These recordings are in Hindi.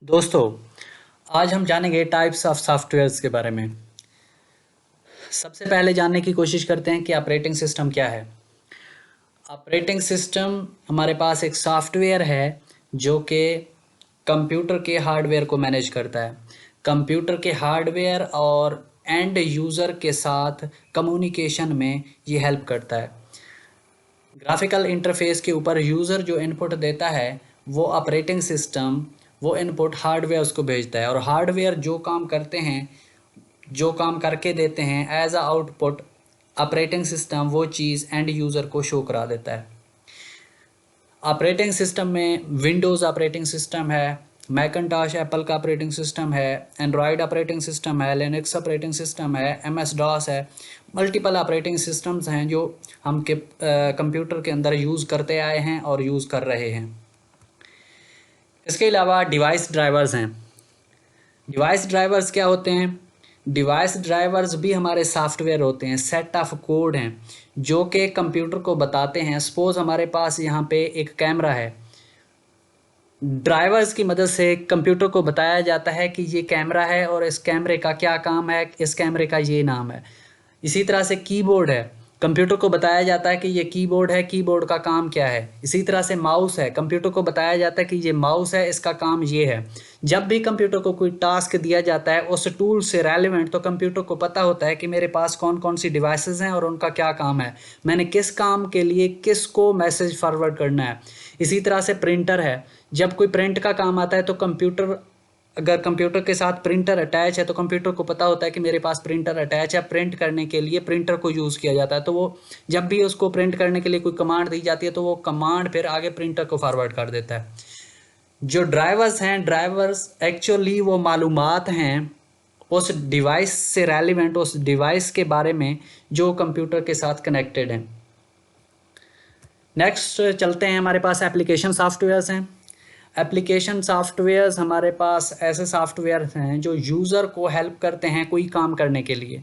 दोस्तों, आज हम जानेंगे टाइप्स ऑफ सॉफ्टवेयर्स के बारे में। सबसे पहले जानने की कोशिश करते हैं कि ऑपरेटिंग सिस्टम क्या है। ऑपरेटिंग सिस्टम हमारे पास एक सॉफ्टवेयर है जो कि कंप्यूटर के हार्डवेयर को मैनेज करता है। कंप्यूटर के हार्डवेयर और एंड यूज़र के साथ कम्युनिकेशन में ये हेल्प करता है। ग्राफिकल इंटरफेस के ऊपर यूज़र जो इनपुट देता है वो ऑपरेटिंग सिस्टम वो इनपुट हार्डवेयर उसको भेजता है, और हार्डवेयर जो काम करते हैं, जो काम करके देते हैं as a output, operating system वो चीज़ एंड यूज़र को शो करा देता है। ऑपरेटिंग सिस्टम में विंडोज़ ऑपरेटिंग सिस्टम है, मैकिन्टॉश एप्पल का ऑपरेटिंग सिस्टम है, एंड्रॉयड ऑपरेटिंग सिस्टम है, लिनक्स ऑपरेटिंग सिस्टम है, एमएस डॉस है। मल्टीपल ऑपरेटिंग सिस्टम्स हैं जो हम के कंप्यूटर के अंदर यूज़ करते आए हैं और यूज़ कर रहे हैं। इसके अलावा डिवाइस ड्राइवर्स हैं। डिवाइस ड्राइवर्स क्या होते हैं? डिवाइस ड्राइवर्स भी हमारे सॉफ्टवेयर होते हैं, सेट ऑफ कोड हैं जो कि कंप्यूटर को बताते हैं। सपोज हमारे पास यहाँ पे एक कैमरा है, ड्राइवर्स की मदद से कंप्यूटर को बताया जाता है कि ये कैमरा है और इस कैमरे का क्या काम है, इस कैमरे का ये नाम है। इसी तरह से कीबोर्ड है, कंप्यूटर को बताया जाता है कि ये कीबोर्ड है, कीबोर्ड का काम क्या है। इसी तरह से माउस है, कंप्यूटर को बताया जाता है कि ये माउस है, इसका काम ये है। जब भी कंप्यूटर को कोई टास्क दिया जाता है उस टूल से रेलिवेंट, तो कंप्यूटर को पता होता है कि मेरे पास कौन कौन सी डिवाइसेस हैं और उनका क्या काम है, मैंने किस काम के लिए किसको मैसेज फॉरवर्ड करना है। इसी तरह से प्रिंटर है, जब कोई प्रिंट का काम आता है तो कंप्यूटर, अगर कंप्यूटर के साथ प्रिंटर अटैच है तो कंप्यूटर को पता होता है कि मेरे पास प्रिंटर अटैच है, प्रिंट करने के लिए प्रिंटर को यूज़ किया जाता है। तो वो जब भी उसको प्रिंट करने के लिए कोई कमांड दी जाती है तो वो कमांड फिर आगे प्रिंटर को फॉरवर्ड कर देता है। जो ड्राइवर्स हैं, ड्राइवर्स एक्चुअली वो मालूमात हैं उस डिवाइस से रेलिवेंट, उस डिवाइस के बारे में जो कंप्यूटर के साथ कनेक्टेड हैं। नेक्स्ट चलते हैं, हमारे पास एप्लीकेशन सॉफ्टवेयर्स हैं। एप्लीकेशन सॉफ्टवेयर्स हमारे पास ऐसे सॉफ्टवेयर हैं जो यूज़र को हेल्प करते हैं कोई काम करने के लिए।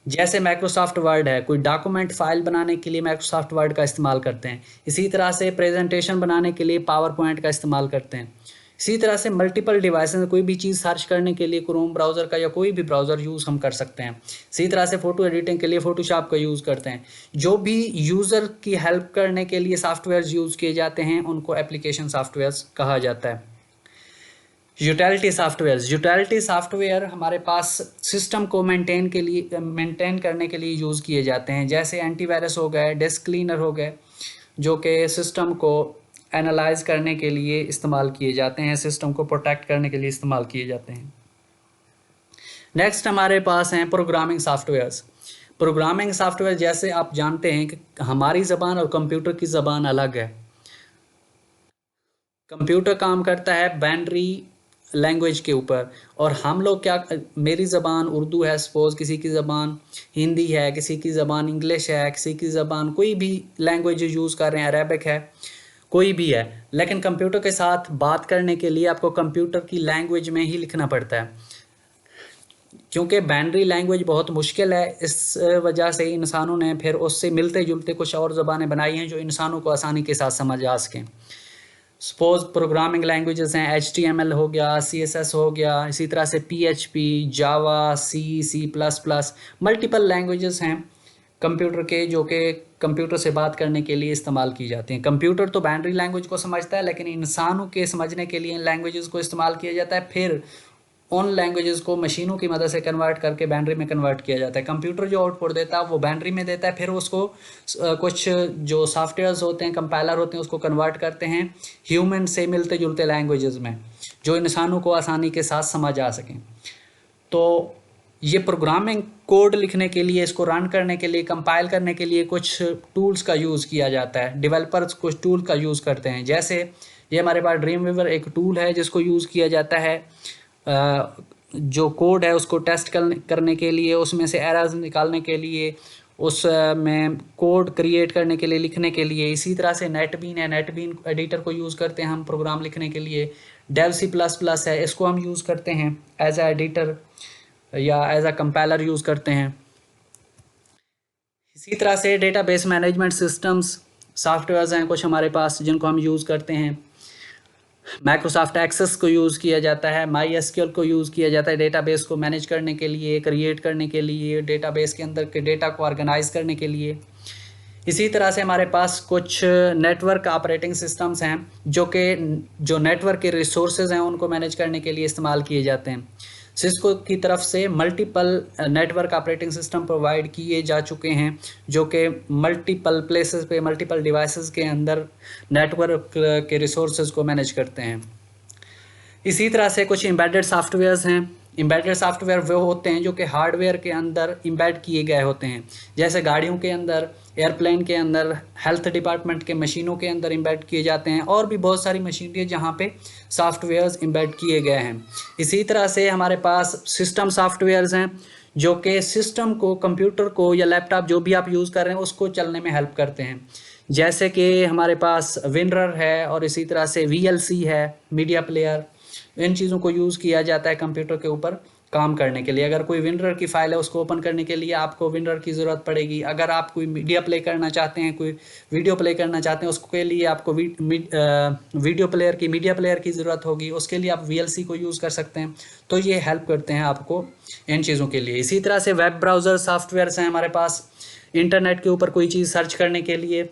जैसे माइक्रोसॉफ्ट वर्ड है, कोई डॉक्यूमेंट फाइल बनाने के लिए माइक्रोसॉफ्ट वर्ड का इस्तेमाल करते हैं। इसी तरह से प्रेजेंटेशन बनाने के लिए पावर पॉइंट का इस्तेमाल करते हैं। इसी तरह से मल्टीपल डिवाइसेस, कोई भी चीज़ सर्च करने के लिए क्रोम ब्राउज़र का या कोई भी ब्राउज़र यूज़ हम कर सकते हैं। इसी तरह से फ़ोटो एडिटिंग के लिए फ़ोटोशॉप का यूज़ करते हैं। जो भी यूज़र की हेल्प करने के लिए सॉफ्टवेयर यूज़ किए जाते हैं उनको एप्लीकेशन सॉफ्टवेयर्स कहा जाता है। यूटिलिटी सॉफ्टवेयर हमारे पास सिस्टम को मेंटेन करने के लिए यूज़ किए जाते हैं। जैसे एंटीवायरस हो गए, डिस्क क्लीनर हो गए, जो कि सिस्टम को एनालाइज करने के लिए इस्तेमाल किए जाते हैं, सिस्टम को प्रोटेक्ट करने के लिए इस्तेमाल किए जाते हैं। नेक्स्ट हमारे पास हैं प्रोग्रामिंग सॉफ्टवेयर्स। प्रोग्रामिंग सॉफ्टवेयर, जैसे आप जानते हैं कि हमारी ज़बान और कंप्यूटर की ज़बान अलग है। कंप्यूटर काम करता है बाइनरी लैंग्वेज के ऊपर, और हम लोग क्या, मेरी ज़बान उर्दू है, सपोज़ किसी की ज़बान हिंदी है, किसी की ज़बान इंग्लिश है, किसी की ज़बान कोई भी लैंग्वेज यूज़ कर रहे हैं, अरेबिक है, कोई भी है। लेकिन कंप्यूटर के साथ बात करने के लिए आपको कंप्यूटर की लैंग्वेज में ही लिखना पड़ता है, क्योंकि बाइनरी लैंग्वेज बहुत मुश्किल है। इस वजह से इंसानों ने फिर उससे मिलते जुलते कुछ और ज़बानें बनाई हैं जो इंसानों को आसानी के साथ समझ आ सकें। सपोज प्रोग्रामिंग लैंग्वेजेस हैं, HTML हो गया, CSS हो गया, इसी तरह से PHP, जावा, C++, मल्टीपल लैंग्वेजेस हैं कंप्यूटर के, जो कि कंप्यूटर से बात करने के लिए इस्तेमाल की जाती हैं। कंप्यूटर तो बाइनरी लैंग्वेज को समझता है, लेकिन इंसानों के समझने के लिए इन लैंग्वेजेस को इस्तेमाल किया जाता है। फिर उन लैंग्वेजेस को मशीनों की मदद से कन्वर्ट करके बाइनरी में कन्वर्ट किया जाता है। कंप्यूटर जो आउटपुट देता है वो बाइनरी में देता है, फिर उसको कुछ जो सॉफ्टवेयर्स होते हैं, कंपाइलर होते हैं, उसको कन्वर्ट करते हैं ह्यूमन से मिलते जुलते लैंग्वेजेस में, जो इंसानों को आसानी के साथ समझ आ सकें। तो ये प्रोग्रामिंग कोड लिखने के लिए, इसको रन करने के लिए, कंपाइल करने के लिए कुछ टूल्स का यूज़ किया जाता है। डेवलपर्स कुछ टूल का यूज़ करते हैं। जैसे ये हमारे पास ड्रीम वीवर एक टूल है जिसको यूज़ किया जाता है जो कोड है उसको टेस्ट करने के लिए, उसमें से एरर्स निकालने के लिए, उसमें कोड क्रिएट करने के लिए, लिखने के लिए। इसी तरह से नेटबीन है, नेटबीन एडिटर को यूज़ करते हैं हम प्रोग्राम लिखने के लिए। डेव C++ है, इसको हम यूज़ करते हैं एज आ एडिटर या एज आ कंपाइलर यूज़ करते हैं। इसी तरह से डेटाबेस मैनेजमेंट सिस्टम्स सॉफ्टवेयर्स हैं कुछ हमारे पास जिनको हम यूज़ करते हैं। माइक्रोसॉफ्ट एक्सेस को यूज़ किया जाता है, माई एसक्यूएल को यूज़ किया जाता है डेटाबेस को मैनेज करने के लिए, क्रिएट करने के लिए, डेटाबेस के अंदर के डेटा को ऑर्गेनाइज करने के लिए। इसी तरह से हमारे पास कुछ नेटवर्क ऑपरेटिंग सिस्टम्स हैं जो नेटवर्क के रिसोर्सेज हैं उनको मैनेज करने के लिए इस्तेमाल किए जाते हैं। सिस्को की तरफ से multiple network operating system provide किए जा चुके हैं जो कि मल्टीपल प्लेसेस पे मल्टीपल डिवाइसेस के अंदर नेटवर्क के रिसोर्सेज को मैनेज करते हैं। इसी तरह से कुछ एम्बेडेड सॉफ्टवेयर्स हैं। एम्बेडेड सॉफ्टवेयर वो होते हैं जो कि हार्डवेयर के अंदर एम्बेड किए गए होते हैं, जैसे गाड़ियों के अंदर, एयरप्लेन के अंदर, हेल्थ डिपार्टमेंट के मशीनों के अंदर एम्बेड किए जाते हैं, और भी बहुत सारी मशीनरी है जहाँ पे सॉफ्टवेयर्स एम्बेड किए गए हैं। इसी तरह से हमारे पास सिस्टम सॉफ्टवेयर्स हैं जो कि सिस्टम को, कंप्यूटर को या लैपटॉप जो भी आप यूज़ कर रहे हैं उसको चलने में हेल्प करते हैं, जैसे कि हमारे पास विनरर है और इसी तरह से VLC है, मीडिया प्लेयर। इन चीज़ों को यूज़ किया जाता है कंप्यूटर के ऊपर काम करने के लिए। अगर कोई विनरर की फाइल है उसको ओपन करने के लिए आपको विनरर की ज़रूरत पड़ेगी। अगर आप कोई मीडिया प्ले करना चाहते हैं, कोई वीडियो प्ले करना चाहते हैं, उसके लिए आपको वीडियो प्लेयर की, मीडिया प्लेयर की ज़रूरत होगी, उसके लिए आप VLC को यूज़ कर सकते हैं। तो ये हेल्प करते हैं आपको इन चीज़ों के लिए। इसी तरह से वेब ब्राउज़र सॉफ्टवेयर्स हैं हमारे पास, इंटरनेट के ऊपर कोई चीज़ सर्च करने के लिए।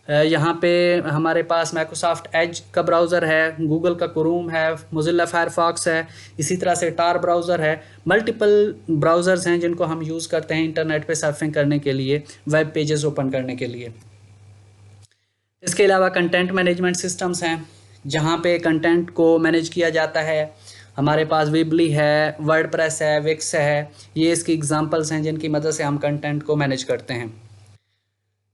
यहाँ पे हमारे पास माइक्रोसॉफ्ट एज का ब्राउज़र है, गूगल का क्रोम है, मोजिल्ला फायरफॉक्स है, इसी तरह से टार ब्राउज़र है। मल्टीपल ब्राउज़र्स हैं जिनको हम यूज़ करते हैं इंटरनेट पे सर्फिंग करने के लिए, वेब पेजेस ओपन करने के लिए। इसके अलावा कंटेंट मैनेजमेंट सिस्टम्स हैं जहाँ पे कंटेंट को मैनेज किया जाता है। हमारे पास विबली है, वर्डप्रेस है, विक्स है, ये इसकी एग्जांपल्स हैं जिनकी मदद से हम कंटेंट को मैनेज करते हैं।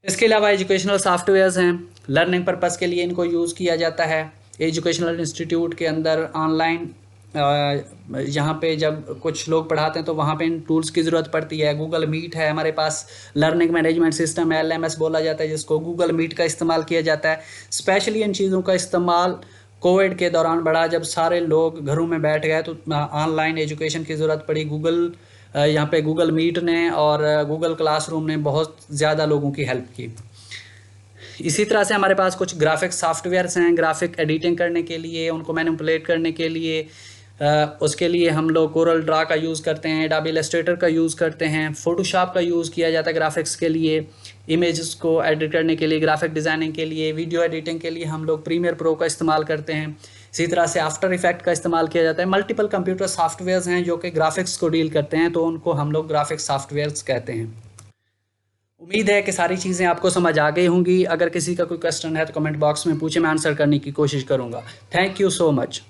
इसके अलावा एजुकेशनल सॉफ्टवेयर्स हैं, लर्निंग पर्पज़ के लिए इनको यूज़ किया जाता है। एजुकेशनल इंस्टीट्यूट के अंदर ऑनलाइन यहाँ पे जब कुछ लोग पढ़ाते हैं तो वहाँ पे इन टूल्स की ज़रूरत पड़ती है। गूगल मीट है हमारे पास, लर्निंग मैनेजमेंट सिस्टम है, LMS बोला जाता है, जिसको गूगल मीट का इस्तेमाल किया जाता है। स्पेशली इन चीज़ों का इस्तेमाल कोविड के दौरान बढ़ा, जब सारे लोग घरों में बैठ गए तो ऑनलाइन एजुकेशन की ज़रूरत पड़ी। यहाँ पे गूगल मीट ने और गूगल क्लासरूम ने बहुत ज़्यादा लोगों की हेल्प की। इसी तरह से हमारे पास कुछ ग्राफिक सॉफ्टवेयर्स हैं, ग्राफिक एडिटिंग करने के लिए, उनको मैनिपुलेट करने के लिए। उसके लिए हम लोग कोरल ड्रा का यूज़ करते हैं, एडोबी इलस्ट्रेटर का यूज़ करते हैं, फोटोशॉप का यूज़ किया जाता है ग्राफिक्स के लिए, इमेजेस को एडिट करने के लिए, ग्राफिक डिज़ाइनिंग के लिए, वीडियो एडिटिंग के लिए हम लोग प्रीमियर प्रो का इस्तेमाल करते हैं। इसी तरह से आफ्टर इफेक्ट का इस्तेमाल किया जाता है। मल्टीपल कंप्यूटर सॉफ्टवेयर्स हैं जो कि ग्राफिक्स को डील करते हैं, तो उनको हम लोग ग्राफिक्स सॉफ्टवेयर्स कहते हैं। उम्मीद है कि सारी चीज़ें आपको समझ आ गई होंगी। अगर किसी का कोई क्वेश्चन है तो कमेंट बॉक्स में पूछे, मैं आंसर करने की कोशिश करूँगा। Thank you so much.